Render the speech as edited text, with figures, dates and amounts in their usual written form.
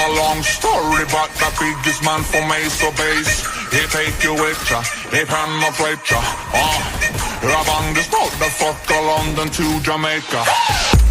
a long story, but the biggest man for me so base. He take you with ya, he penetrate ya. You're on this motherfucker London to Jamaica.